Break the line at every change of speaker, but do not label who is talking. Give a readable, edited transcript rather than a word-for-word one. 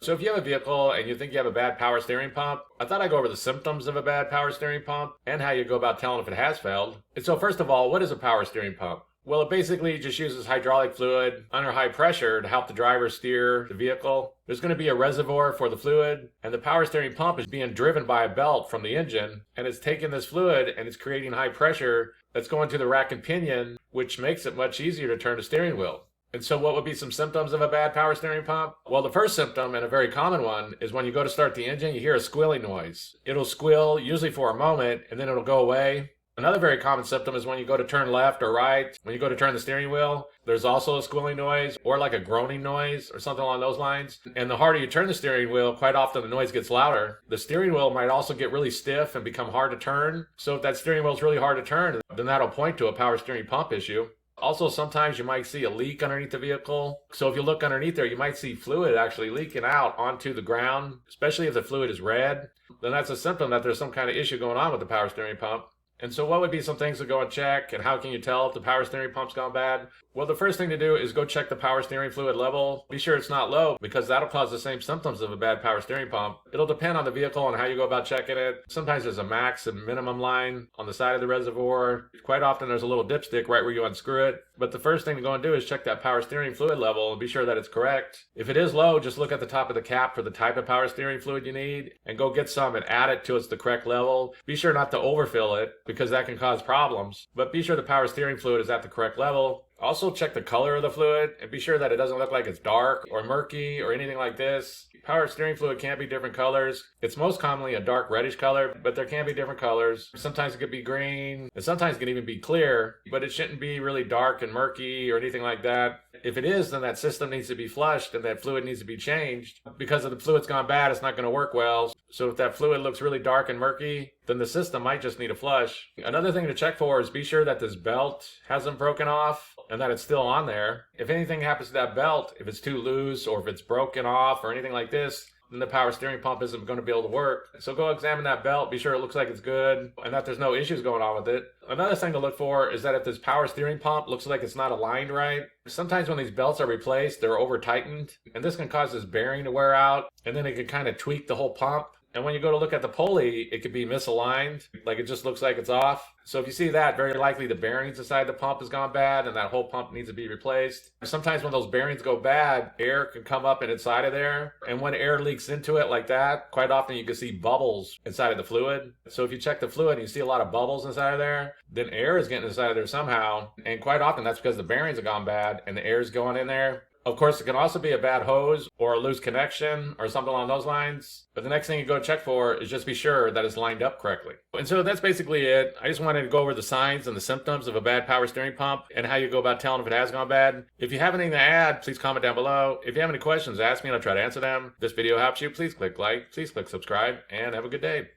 So if you have a vehicle and you think you have a bad power steering pump, I thought I'd go over the symptoms of a bad power steering pump and how you go about telling if it has failed. And so first of all, what is a power steering pump? Well, it basically just uses hydraulic fluid under high pressure to help the driver steer the vehicle. There's going to be a reservoir for the fluid, and the power steering pump is being driven by a belt from the engine, and it's taking this fluid and it's creating high pressure that's going to the rack and pinion, which makes it much easier to turn the steering wheel. And so what would be some symptoms of a bad power steering pump? Well, the first symptom, and a very common one, is when you go to start the engine, you hear a squealing noise. It'll squeal, usually for a moment, and then it'll go away. Another very common symptom is when you go to turn left or right, when you go to turn the steering wheel, there's also a squealing noise or like a groaning noise or something along those lines. And the harder you turn the steering wheel, quite often the noise gets louder. The steering wheel might also get really stiff and become hard to turn. So if that steering wheel is really hard to turn, then that'll point to a power steering pump issue. Also, sometimes you might see a leak underneath the vehicle. So if you look underneath there, you might see fluid actually leaking out onto the ground, especially if the fluid is red. Then that's a symptom that there's some kind of issue going on with the power steering pump. And so what would be some things to go and check, and how can you tell if the power steering pump's gone bad? Well, the first thing to do is go check the power steering fluid level. Be sure it's not low, because that'll cause the same symptoms of a bad power steering pump. It'll depend on the vehicle and how you go about checking it. Sometimes there's a max and minimum line on the side of the reservoir. Quite often there's a little dipstick right where you unscrew it. But the first thing to go and do is check that power steering fluid level and be sure that it's correct. If it is low, just look at the top of the cap for the type of power steering fluid you need and go get some and add it till it's the correct level. Be sure not to overfill it, because that can cause problems. But be sure the power steering fluid is at the correct level. Also check the color of the fluid and be sure that it doesn't look like it's dark or murky or anything like this. Power steering fluid can be different colors. It's most commonly a dark reddish color, but there can be different colors. Sometimes it could be green, and sometimes it can even be clear, but it shouldn't be really dark and murky or anything like that. If it is, then that system needs to be flushed and that fluid needs to be changed. Because if the fluid's gone bad, it's not going to work well. So if that fluid looks really dark and murky, then the system might just need a flush. Another thing to check for is be sure that this belt hasn't broken off and that it's still on there. If anything happens to that belt, if it's too loose or if it's broken off or anything like this, then the power steering pump isn't going to be able to work. So go examine that belt, be sure it looks like it's good and that there's no issues going on with it. Another thing to look for is that if this power steering pump looks like it's not aligned right, sometimes when these belts are replaced, they're over tightened, and this can cause this bearing to wear out, and then it can kind of tweak the whole pump. And when you go to look at the pulley, it could be misaligned, like it just looks like it's off. So if you see that, very likely the bearings inside the pump has gone bad and that whole pump needs to be replaced. Sometimes when those bearings go bad, air can come up inside of there. And when air leaks into it like that, quite often you can see bubbles inside of the fluid. So if you check the fluid and you see a lot of bubbles inside of there, then air is getting inside of there somehow. And quite often that's because the bearings have gone bad and the air is going in there. Of course, it can also be a bad hose or a loose connection or something along those lines. But the next thing you go check for is just be sure that it's lined up correctly. And so that's basically it. I just wanted to go over the signs and the symptoms of a bad power steering pump and how you go about telling if it has gone bad. If you have anything to add, please comment down below. If you have any questions, ask me and I'll try to answer them. If this video helps you, please click like, please click subscribe, and have a good day.